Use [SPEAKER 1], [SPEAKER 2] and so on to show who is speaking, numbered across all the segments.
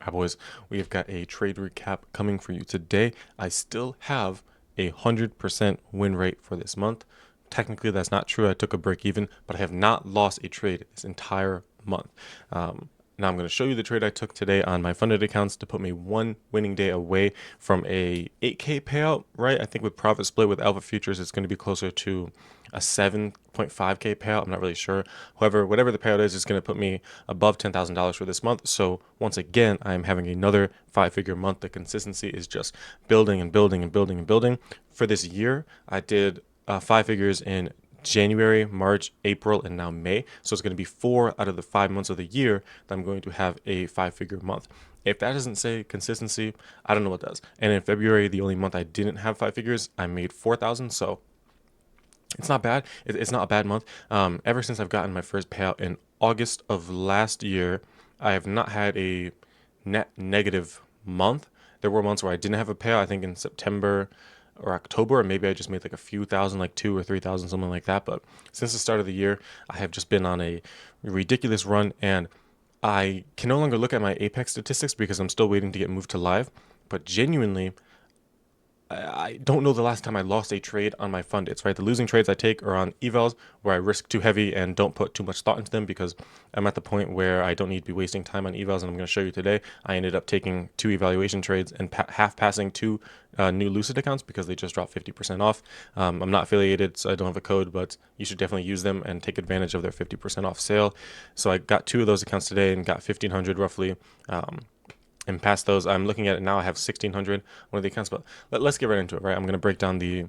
[SPEAKER 1] Hi boys, we have got a trade recap coming for you today. I still have a 100% win rate for this month. Technically that's not true, I took a break even, but I have not lost a trade this entire month. Now I'm going to show you the trade I took today on my funded accounts to put me one winning day away from a 8K payout, right? I think with profit split with Alpha Futures, it's going to be closer to a 7.5K payout. I'm not really sure. However, whatever the payout is, it's going to put me above $10,000 for this month. So once again, I'm having another 5-figure month. The consistency is just building and building and building and building. For this year, I did 5 figures in January, March, April, and now May. So it's going to be 4 out of the 5 months of the year that I'm going to have a 5-figure month. If that doesn't say consistency, I don't know what does. And in February, the only month I didn't have 5 figures, I made 4,000. So it's not bad. It's not a bad month. Ever since I've gotten my first payout in August of last year, I have not had a net negative month. There were months where I didn't have a payout. I think in September or October, or maybe I just made like a few thousand, like 2 or 3,000, something like that. But since the start of the year, I have just been on a ridiculous run, and I can no longer look at my Apex statistics because I'm still waiting to get moved to live. But genuinely, I don't know the last time I lost a trade on my fundeds, right? The losing trades I take are on evals where I risk too heavy and don't put too much thought into them because I'm at the point where I don't need to be wasting time on evals. And I'm going to show you today. I ended up taking 2 evaluation trades and half passing 2 new Lucid accounts because they just dropped 50% off. I'm not affiliated, so I don't have a code, but you should definitely use them and take advantage of their 50% off sale. So I got 2 of those accounts today and got 1,500 roughly. And past those, I'm looking at it now. I have 1,600 one of the accounts, but let's get right into it, right? I'm going to break down the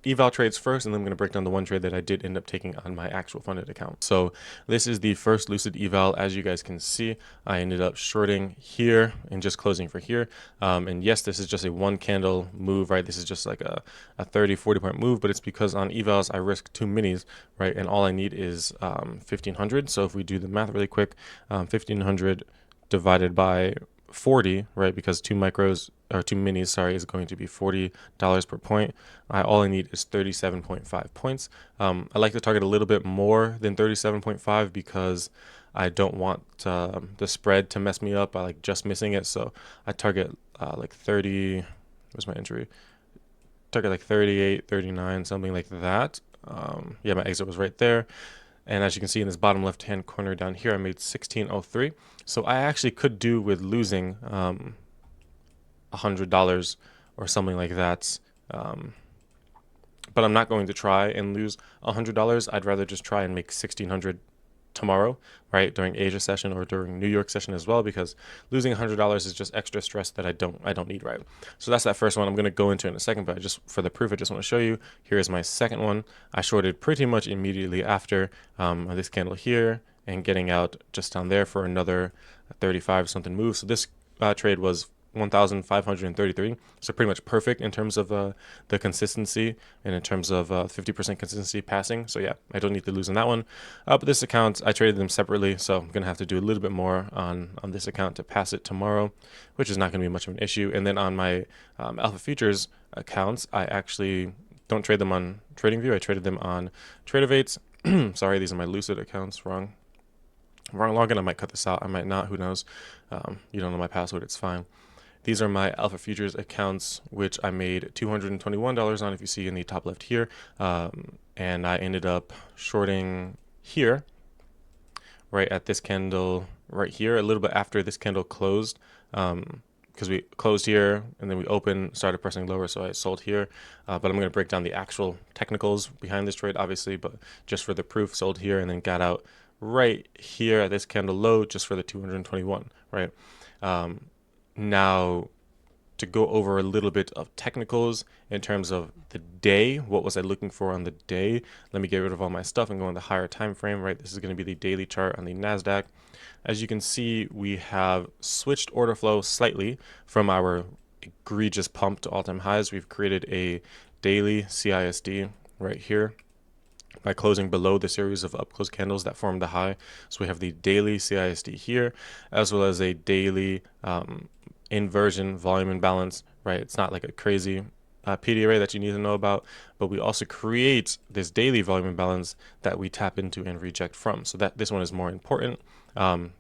[SPEAKER 1] eval trades first, and then I'm going to break down the one trade that I did end up taking on my actual funded account. So this is the first Lucid eval. As you guys can see, I ended up shorting here and just closing for here. And yes, this is just a 1 candle move, right? This is just like a 30, 40 point move, but it's because on evals, I risk 2 minis, right? And all I need is 1,500. So if we do the math really quick, 1,500 divided by 40, right? Because 2 micros or 2 minis, sorry, is going to be $40 per point. All I need is 37.5 points. I like to target a little bit more than 37.5 because I don't want the spread to mess me up by like just missing it. So I target like 30. Where's my entry? Target like 38, 39, something like that. Yeah, my exit was right there. And as you can see in this bottom left hand corner down here, I made 1603. So I actually could do with losing $100 or something like that. But I'm not going to try and lose $100. I'd rather just try and make 1600 tomorrow, right, during Asia session or during New York session as well, because losing $100 is just extra stress that I don't need, right? So that's that first one. I'm going to go into in a second, but just for the proof, I just want to show you. Here is my second one. I shorted pretty much immediately after this candle here and getting out just down there for another 35 something move. So this trade was 1,533, so pretty much perfect in terms of the consistency and in terms of 50% consistency passing. So yeah, I don't need to lose on that one. But this account, I traded them separately, so I'm gonna have to do a little bit more on this account to pass it tomorrow, which is not gonna be much of an issue. And then on my Alpha Futures accounts, I actually don't trade them on TradingView. I traded them on Tradeovate. Sorry, these are my Lucid accounts. Wrong login. I might cut this out. I might not. Who knows? You don't know my password. It's fine. These are my Alpha Futures accounts, which I made $221 on, if you see in the top left here. And I ended up shorting here, right at this candle right here, a little bit after this candle closed, because we closed here and then we opened, started pressing lower, so I sold here. But I'm going to break down the actual technicals behind this trade, obviously, but just for the proof, sold here and then got out right here at this candle low just for the 221, right? Now, to go over a little bit of technicals in terms of the day, what was I looking for on the day? Let me get rid of all my stuff and go on the higher time frame, right? This is going to be the daily chart on the NASDAQ. As you can see, we have switched order flow slightly from our egregious pump to all-time highs. We've created a daily CISD right here by closing below the series of up close candles that formed the high. So we have the daily CISD here, as well as a daily inversion volume imbalance, right? It's not like a crazy PD array that you need to know about, but we also create this daily volume imbalance that we tap into and reject from. So that this one is more important.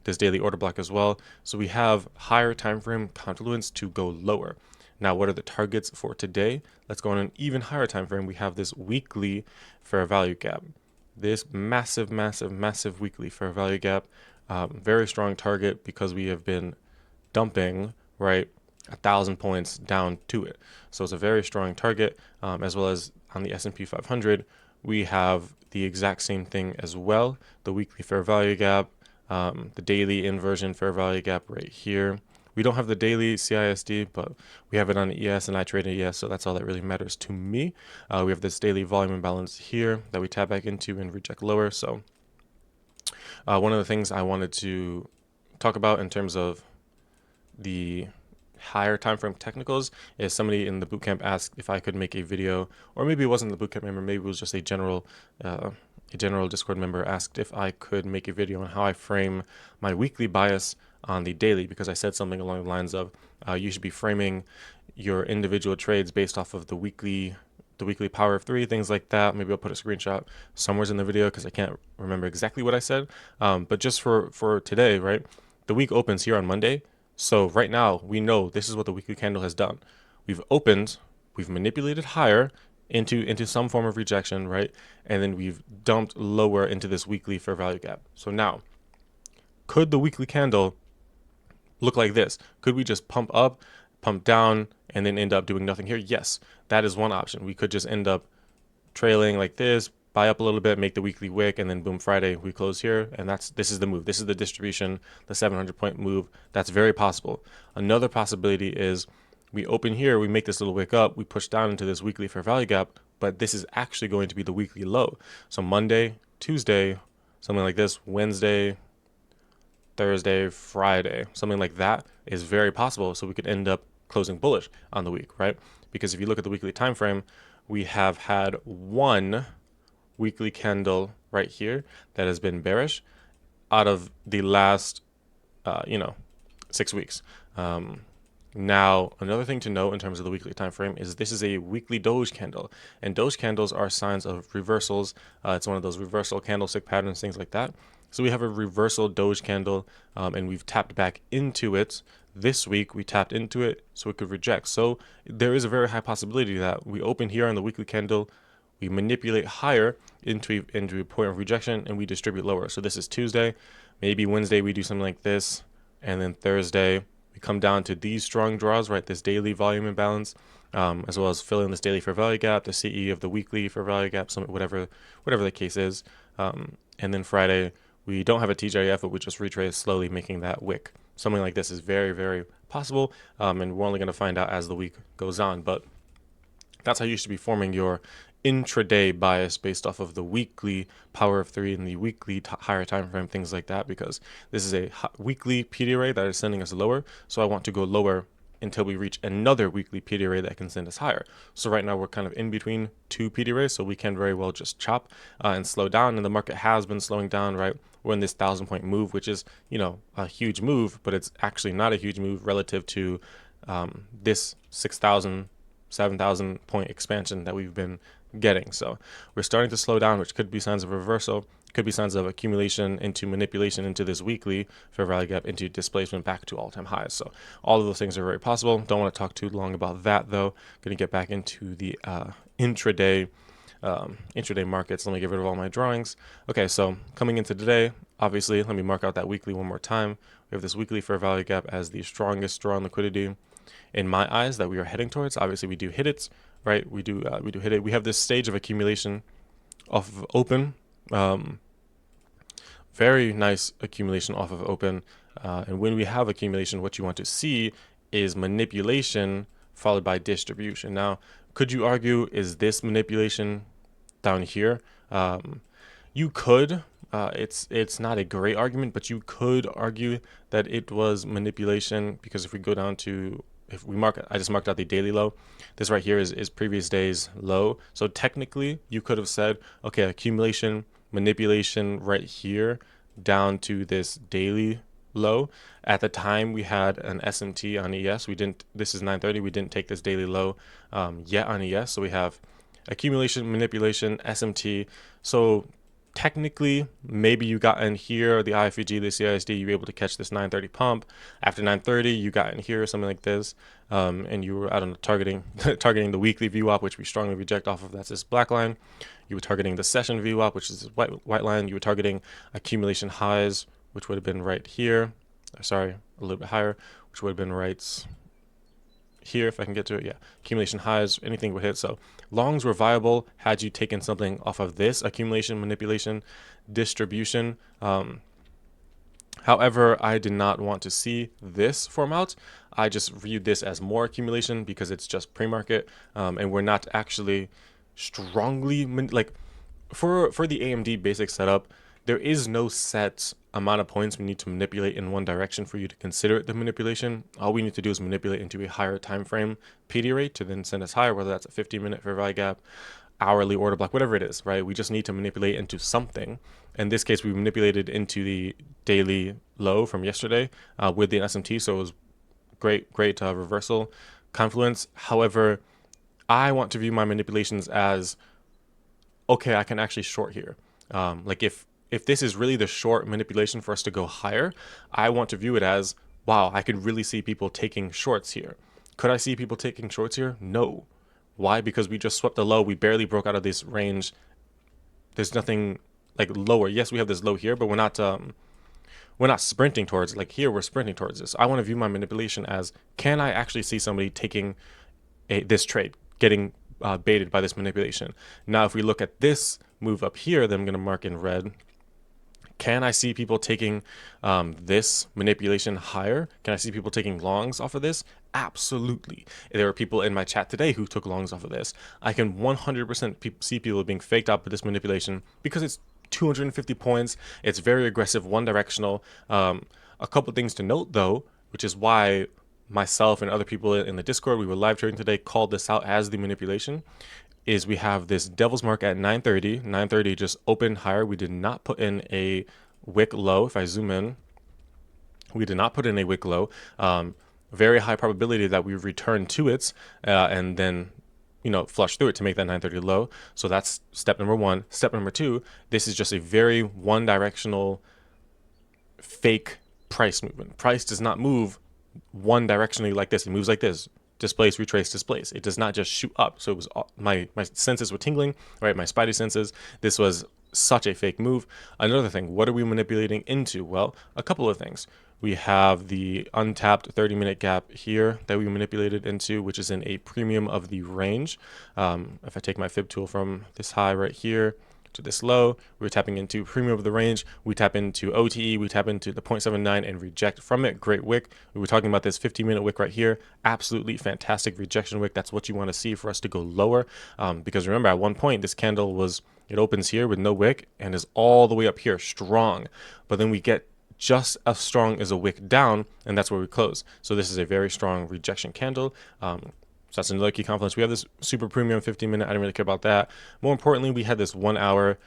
[SPEAKER 1] this daily order block as well. So we have higher time frame confluence to go lower. Now, what are the targets for today? Let's go on an even higher time frame. We have this weekly fair value gap. This massive, massive, massive weekly fair value gap. Very strong target because we have been dumping, right, 1,000 points down to it. So it's a very strong target, as well as on the S&P 500, we have the exact same thing as well. The weekly fair value gap, the daily inversion fair value gap right here. We don't have the daily CISD, but we have it on ES, and I trade in ES, so that's all that really matters to me. We have this daily volume imbalance here that we tap back into and reject lower. So one of the things I wanted to talk about in terms of the higher time frame technicals is somebody in the bootcamp asked if I could make a video, or maybe it wasn't the bootcamp member, maybe it was just a general Discord member asked if I could make a video on how I frame my weekly bias on the daily, because I said something along the lines of you should be framing your individual trades based off of the weekly power of three, things like that. Maybe I'll put a screenshot somewhere in the video because I can't remember exactly what I said. But just for today, right? The week opens here on Monday. So right now we know this is what the weekly candle has done. We've opened, we've manipulated higher into some form of rejection, right? And then we've dumped lower into this weekly fair value gap. So now, could the weekly candle look like this? Could we just pump up, pump down, and then end up doing nothing here? Yes, that is one option. We could just end up trailing like this, buy up a little bit, make the weekly wick, and then boom, Friday we close here, and this is the move. This is the distribution, the 700-point move. That's very possible. Another possibility is we open here, we make this little wick up, we push down into this weekly fair value gap, but this is actually going to be the weekly low. So Monday, Tuesday, something like this, Wednesday, Thursday, Friday, something like that is very possible. So we could end up closing bullish on the week, right? Because if you look at the weekly time frame, we have had one weekly candle right here that has been bearish out of the last 6 weeks. Now, another thing to note in terms of the weekly time frame is this is a weekly Doge candle, and Doge candles are signs of reversals. It's one of those reversal candlestick patterns, things like that. So we have a reversal Doge candle, and we've tapped back into it. This week we tapped into it so it could reject. So there is a very high possibility that we open here on the weekly candle, we manipulate higher into a point of rejection, and we distribute lower. So this is Tuesday. Maybe Wednesday we do something like this, and then Thursday we come down to these strong draws, right? This daily volume imbalance, as well as filling this daily fair value gap, the CE of the weekly fair value gap, whatever the case is. And then Friday we don't have a TJF, but we just retrace slowly, making that wick. Something like this is very, very possible, and we're only going to find out as the week goes on. But that's how you should be forming your intraday bias based off of the weekly power of three and the weekly higher time frame, things like that, because this is a weekly PD array that is sending us lower. So I want to go lower until we reach another weekly PD array that can send us higher. So right now we're kind of in between two PD arrays, so we can very well just chop and slow down, and the market has been slowing down, right? We're in this 1,000-point move, which is, a huge move, but it's actually not a huge move relative to this 6,000, 7,000 point expansion that we've been getting. So we're starting to slow down, which could be signs of reversal, could be signs of accumulation into manipulation into this weekly fair value gap, into displacement back to all-time highs. So all of those things are very possible. Don't want to talk too long about that though. Going to get back into the intraday markets. Let me get rid of all my drawings. Okay, so coming into today, obviously, let me mark out that weekly one more time. We have this weekly fair value gap as the strongest draw on liquidity in my eyes that we are heading towards. Obviously, we do hit it, right? We do hit it. We have this stage of accumulation off of open. Very nice accumulation off of open. And when we have accumulation, what you want to see is manipulation followed by distribution. Now, could you argue, is this manipulation down here? You could. It's not a great argument, but you could argue that it was manipulation, because if we go down to, I just marked out the daily low. This right here is previous day's low. So technically you could have said, okay, accumulation, manipulation right here down to this daily low. At the time we had an SMT on ES. This is 930. We didn't take this daily low yet on ES. So we have accumulation, manipulation, SMT. So technically, maybe you got in here, the IFEG, the CISD, you were able to catch this 930 pump. After 930, you got in here, something like this, and you were, I don't know, targeting the weekly VWAP, which we strongly reject off of. That's this black line. You were targeting the session VWAP, which is this white line. You were targeting accumulation highs, which would have been right here. Sorry, a little bit higher, which would have been right here, if I can get to it. Yeah, accumulation highs, anything would hit. So longs were viable had you taken something off of this accumulation, manipulation, distribution. However, I did not want to see this form out. I just viewed this as more accumulation because it's just pre-market, and we're not actually strongly like for the AMD basic setup. There is no set amount of points we need to manipulate in one direction for you to consider it the manipulation. All we need to do is manipulate into a higher time frame PD rate to then send us higher, whether that's a 15-minute fair value gap, hourly order block, whatever it is, right? We just need to manipulate into something. In this case, we manipulated into the daily low from yesterday with the SMT, so it was great reversal confluence. However, I want to view my manipulations as, okay, I can actually short here. Like if this is really the short manipulation for us to go higher, I want to view it as, wow, I could really see people taking shorts here. Could I see people taking shorts here? No. Why? Because we just swept a low. We barely broke out of this range. There's nothing like lower. Yes, we have this low here, but we're not sprinting towards it. Like here, we're sprinting towards this. I want to view my manipulation as, can I actually see somebody taking this trade, getting baited by this manipulation? Now, if we look at this move up here, then I'm going to mark in red. Can I see people taking this manipulation higher? Can I see people taking longs off of this? Absolutely. There are people in my chat today who took longs off of this. I can 100% see people being faked out with this manipulation because it's 250 points. It's very aggressive, one directional. A couple things to note though, which is why myself and other people in the Discord, we were live trading today, called this out as the manipulation, is we have this devil's mark at 930. 930 just opened higher. We did not put in a wick low. If I zoom in, we did not put in a wick low. Very high probability that we return to it and then, you know, flush through it to make that 930 low. So that's step number one. Step number two, this is just a very one directional fake price movement. Price does not move one directionally like this. It moves like this. Displace, retrace, displace. It does not just shoot up. So it was my senses were tingling, right? My spidey senses. This was such a fake move. Another thing, what are we manipulating into? Well, a couple of things. We have the untapped 30-minute gap here that we manipulated into, which is in a premium of the range. If I take my fib tool from this high right here to this low, we're tapping into premium of the range. We tap into OTE, we tap into the 0.79 and reject from it. Great wick. We were talking about this 15-minute wick right here. Absolutely fantastic rejection wick. That's what you want to see for us to go lower. Because remember, at one point, this candle was, it opens here with no wick and is all the way up here strong. But then we get just as strong as a wick down, and that's where we close. So this is a very strong rejection candle. So that's another key confluence. We have this super premium 15-minute. I didn't really care about that. More importantly, we had this 1 hour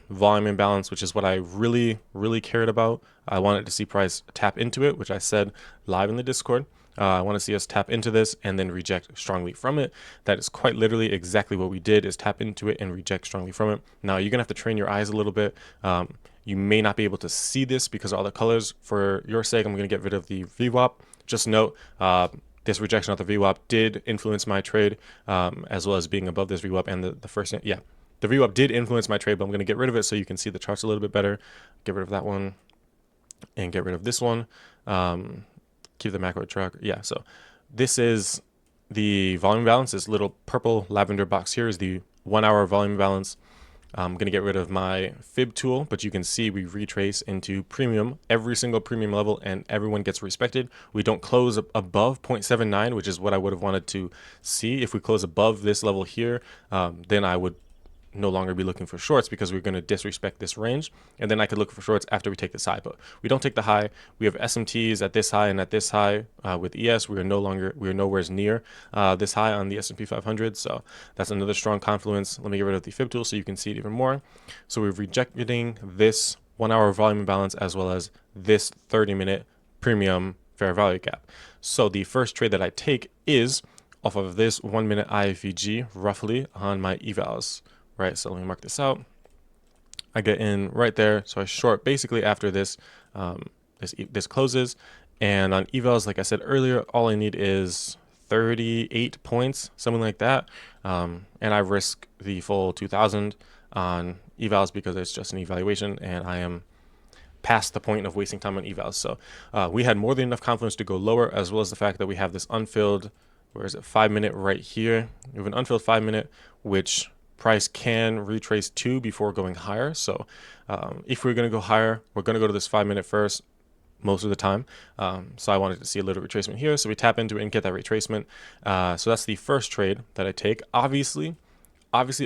[SPEAKER 1] volume imbalance, which is what I really cared about. I wanted to see price tap into it, which I said live in the Discord. I want to see us tap into this and then reject strongly from it. That is quite literally exactly what we did, is tap into it and reject strongly from it. Now, you're going to have to train your eyes a little bit. You may not be able to see this because of all the colors. For your sake, I'm going to get rid of the VWAP. Just note, this rejection of the VWAP did influence my trade, as well as being above this VWAP and the first, yeah, the VWAP did influence my trade, but I'm going to get rid of it so you can see the charts a little bit better. Get rid of that one and get rid of this one. Keep the macro track. Yeah, so this is the volume balance. This little purple lavender box here is the 1 hour volume balance. I'm going to get rid of my fib tool, but you can see we retrace into premium, every single premium level, and everyone gets respected. We don't close above 0.79, which is what I would have wanted to see. If we close above this level here, then I would no longer be looking for shorts because we're going to disrespect this range, and then I could look for shorts after we take this high. But we don't take the high. We have SMTs at this high and at this high. With ES, we are nowhere near this high on the S&P 500. So that's another strong confluence. Let me get rid of the fib tool so you can see it even more. So we're rejecting this 1 hour volume imbalance as well as this 30-minute premium fair value gap. So the first trade that I take is off of this 1 minute IFEG roughly on my evals. Right, so let me mark this out. I get in right there. So I short basically after this, this closes. And on evals, like I said earlier, all I need is 38 points, something like that. And I risk the full 2,000 on evals because it's just an evaluation, and I am past the point of wasting time on evals. So we had more than enough confidence to go lower, as well as the fact that we have this unfilled, where is it, 5-minute right here. We have an unfilled 5-minute, which price can retrace to before going higher. So if we're going to go higher, we're going to go to this 5-minute first most of the time. So I wanted to see a little retracement here. So we tap into it and get that retracement. So that's the first trade that I take. Obviously,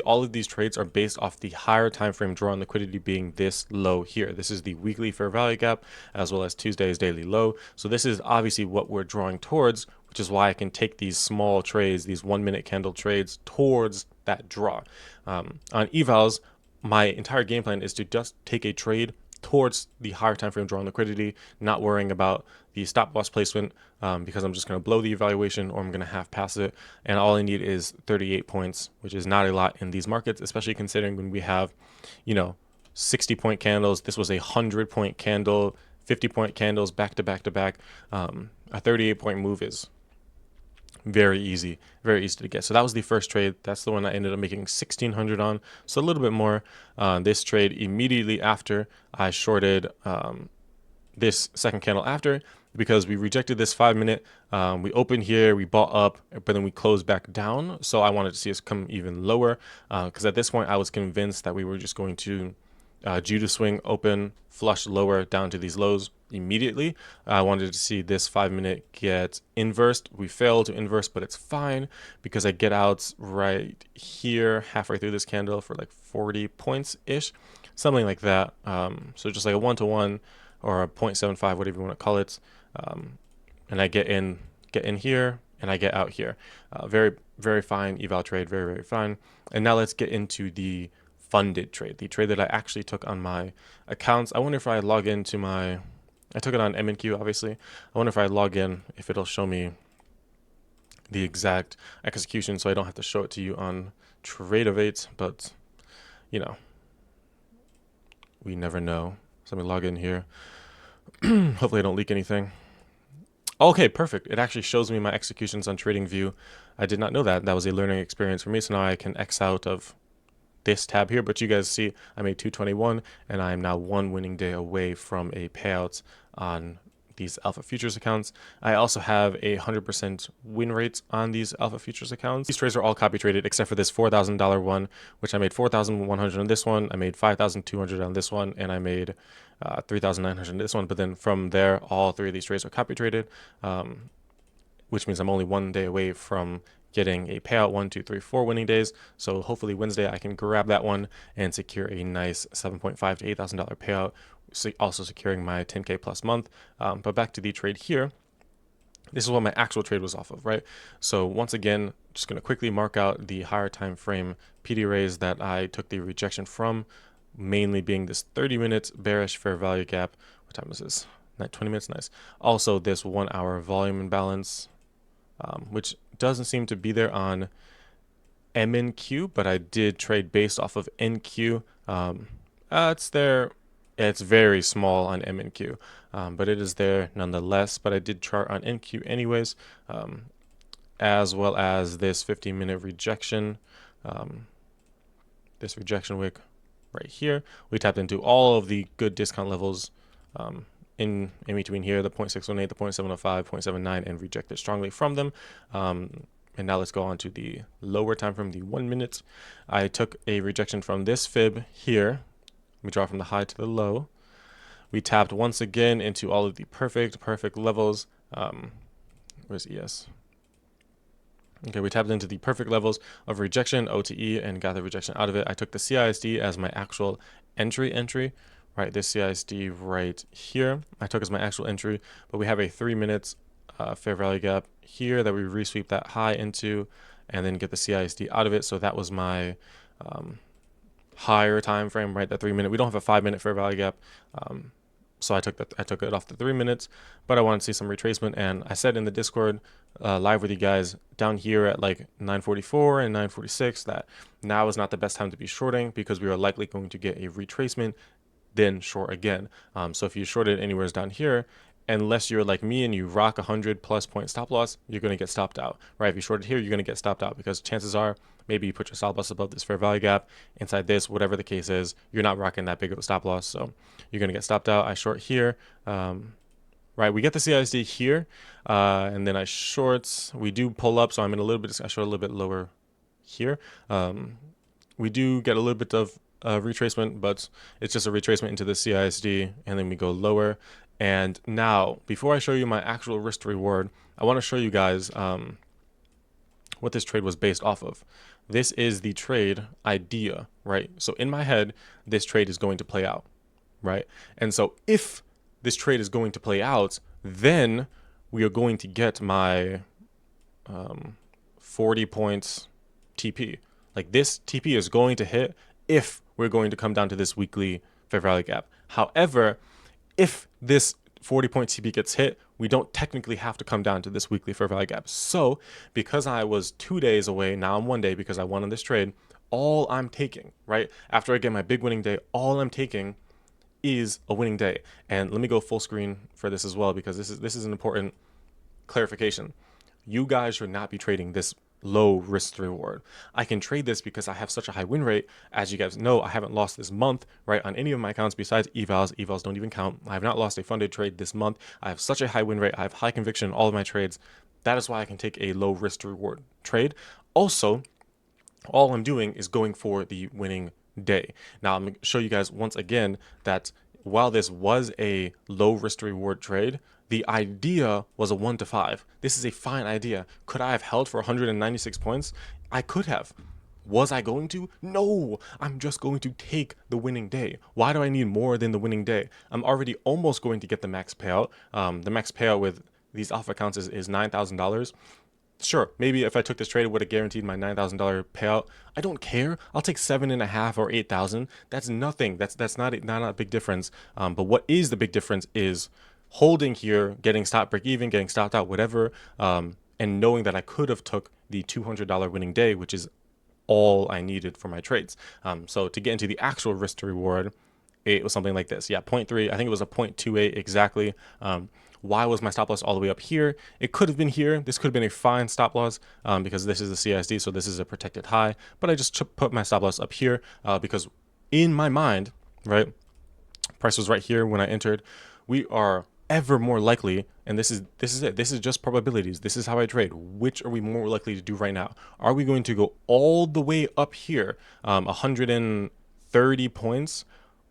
[SPEAKER 1] all of these trades are based off the higher time frame draw on liquidity being this low here. This is the weekly fair value gap as well as Tuesday's daily low. So this is obviously what we're drawing towards, which is why I can take these small trades, these 1-minute candle trades towards that draw. On evals, my entire game plan is to just take a trade towards the higher time frame draw on liquidity, not worrying about the stop loss placement because I'm just going to blow the evaluation or I'm going to half pass it. And all I need is 38 points, which is not a lot in these markets, especially considering when we have, 60-point candles. This was a 100-point candle, 50-point candles back to back to back. A 38-point move is very easy to get. So that was the first trade. That's the one I ended up making 1,600 on, so a little bit more. This trade immediately after I shorted this second candle after, because we rejected this 5-minute. We opened here, we bought up, but then we closed back down. So I wanted to see us come even lower because at this point I was convinced that we were just going to judo swing, open, flush lower down to these lows immediately. I wanted to see this 5-minute get inversed. We failed to inverse, but it's fine because I get out right here halfway through this candle for like 40 points ish, something like that. So just like a 1-to-1 or a 0.75, whatever you want to call it. And I get in here and I get out here. Very, very fine eval trade, very, very fine. And now let's get into the funded trade, the trade that I actually took on my accounts. I wonder if I log into my, I took it on MNQ, obviously. I wonder if I log in, if it'll show me the exact execution so I don't have to show it to you on Tradeovate, but we never know. So let me log in here. Hopefully I don't leak anything. Okay, perfect. It actually shows me my executions on TradingView. I did not know that. That was a learning experience for me. So now I can X out of this tab here, but you guys see I made 221 and I am now 1 winning day away from a payout on these alpha futures accounts. I also have a 100% win rate on these alpha futures accounts. These trades are all copy traded except for this $4,000 one, which I made 4,100 on this one, I made 5,200 on this one, and I made 3,900 on this one. But then from there, all three of these trades are copy traded, which means I'm only 1 day away from getting a payout 1, 2, 3, 4 winning days. So hopefully Wednesday I can grab that one and secure a nice $7.5 to $8,000 payout, also securing my 10K plus month. But back to the trade here. This is what my actual trade was off of, right? So once again, just going to quickly mark out the higher time frame PD raise that I took the rejection from, mainly being this 30-minute bearish fair value gap. What time is this? 20 minutes, nice. Also this 1 hour volume imbalance, which doesn't seem to be there on MNQ, but I did trade based off of NQ. It's there. It's very small on MNQ, but it is there nonetheless. But I did chart on NQ anyways, as well as this 15-minute rejection, this rejection wick right here. We tapped into all of the good discount levels in between here, the 0.618, the 0.705, 0.79, and rejected strongly from them. And now let's go on to the lower time frame, the 1 minute. I took a rejection from this fib here. We draw from the high to the low. We tapped once again into all of the perfect levels. Where's ES? Okay, we tapped into the perfect levels of rejection, OTE, and got the rejection out of it. I took the CISD as my actual entry, right? This CISD right here, I took as my actual entry, but we have a 3 minutes fair value gap here that we resweep that high into and then get the CISD out of it. So that was my higher time frame, right? That 3 minute. We don't have a 5 minute fair value gap. So I took it off the 3 minutes, but I wanted to see some retracement, and I said in the Discord live with you guys down here at like 9:44 and 9:46 that now is not the best time to be shorting because we are likely going to get a retracement, then short again. So if you shorted anywhere down here, unless you're like me and you rock 100+ point stop loss, you're going to get stopped out, right? If you shorted here, you're going to get stopped out because chances are maybe you put your stop loss above this fair value gap, inside this, whatever the case is, you're not rocking that big of a stop loss, so you're going to get stopped out. I short here, right? We get the CISD here, and then I shorts. We do pull up, so I'm in a little bit. I short a little bit lower here. We do get a little bit of retracement, but it's just a retracement into the CISD, and then we go lower. And now, before I show you my actual risk to reward, I want to show you guys what this trade was based off of. This is the trade idea, right? So in my head, this trade is going to play out, right? And so if this trade is going to play out, then we are going to get my 40 points TP. Like this TP is going to hit if we're going to come down to this weekly fair value gap. However, if this 40-point TP gets hit, we don't technically have to come down to this weekly fair value gap. So because I was 2 days away, now I'm 1 day because I won on this trade, all I'm taking, right? After I get my big winning day, all I'm taking is a winning day. And let me go full screen for this as well, because this is an important clarification. You guys should not be trading this low risk to reward. I can trade this because I have such a high win rate. As you guys know, I haven't lost this month, right, on any of my accounts besides evals. Evals don't even count. I have not lost a funded trade this month. I have such a high win rate. I have high conviction in all of my trades. That is why I can take a low risk to reward trade. Also, all I'm doing is going for the winning day. Now I'm going to show you guys once again that while this was a low risk to reward trade, the idea was a 1 to 5. This is a fine idea. Could I have held for 196 points? I could have. Was I going to? No, I'm just going to take the winning day. Why do I need more than the winning day? I'm already almost going to get the max payout. The max payout with these alpha accounts is $9,000. Sure, maybe if I took this trade, it would have guaranteed my $9,000 payout. I don't care. I'll take 7.5 or 8,000. That's nothing. That's not a big difference. But what is the big difference is holding here, getting stop break even, getting stopped out, whatever, and knowing that I could have took the $200 winning day, which is all I needed for my trades. So to get into the actual risk to reward, it was something like this. Yeah, 0.3. I think it was a 0.28 exactly. Why was my stop loss all the way up here? It could have been here. This could have been a fine stop loss because this is the CISD, so this is a protected high. But I just put my stop loss up here because in my mind, right, price was right here when I entered. We are ever more likely, and this is it. This is just probabilities. This is how I trade. Which are we more likely to do right now? Are we going to go all the way up here, 130 points,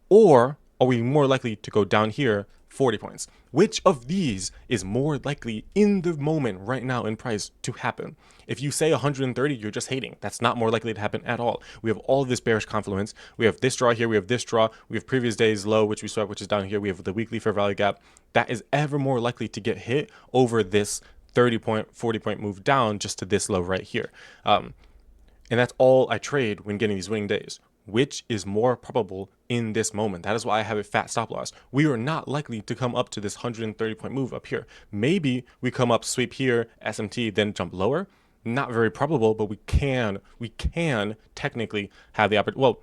[SPEAKER 1] or are we more likely to go down here 40 points? Which of these is more likely in the moment right now in price to happen? If you say 130, you're just hating. That's not more likely to happen at all. We have all this bearish confluence. We have this draw here. We have this draw. We have previous day's low, which we swept, which is down here. We have the weekly fair value gap. That is ever more likely to get hit over this 30-point, 40-point move down just to this low right here. And that's all I trade when getting these winning days. Which is more probable in this moment? That is why I have a fat stop loss. We are not likely to come up to this 130-point move up here. Maybe we come up, sweep here, SMT, then jump lower. Not very probable, but we can technically have the opportunity. Well,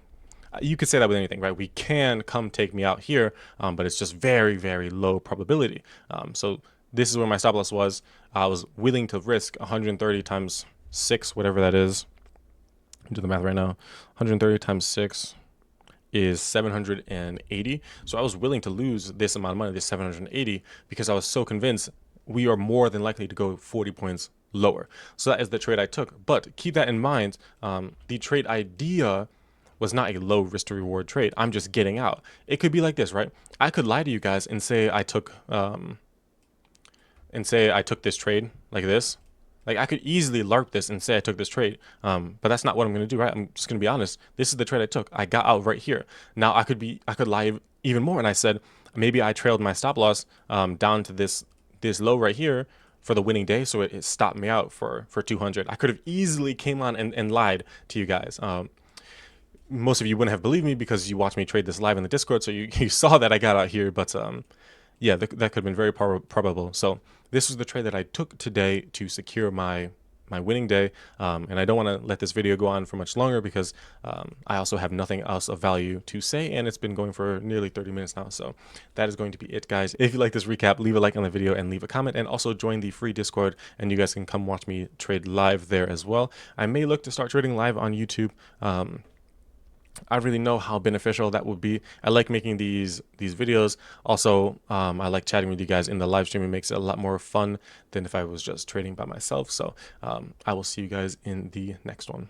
[SPEAKER 1] you could say that with anything, right? We can come take me out here, but it's just very, very low probability. So this is where my stop loss was. I was willing to risk 130 times 6, whatever that is. Do the math right now. 130 times 6 is 780. So I was willing to lose this amount of money, this 780, because I was so convinced we are more than likely to go 40 points lower. So that is the trade I took. But keep that in mind. The trade idea was not a low risk to reward trade. I'm just getting out. It could be like this, right? I could lie to you guys and say I took this trade like this. Like I could easily LARP this and say I took this trade, but that's not what I'm going to do, right? I'm just going to be honest. This is the trade I took. I got out right here. Now I could lie even more, and I said maybe I trailed my stop loss down to this low right here for the winning day, so it stopped me out for 200. I could have easily came on and lied to you guys. most of you wouldn't have believed me because you watched me trade this live in the Discord, so you saw that I got out here. But yeah, that could have been very probable. So this was the trade that I took today to secure my winning day, and I don't want to let this video go on for much longer because I also have nothing else of value to say, and it's been going for nearly 30 minutes now. So that is going to be it, guys. If you like this recap, leave a like on the video and leave a comment, and also join the free Discord, and you guys can come watch me trade live there as well. I may look to start trading live on YouTube. I really know how beneficial that would be. I like making these videos. Also, I like chatting with you guys in the live stream. It makes it a lot more fun than if I was just trading by myself. So I will see you guys in the next one.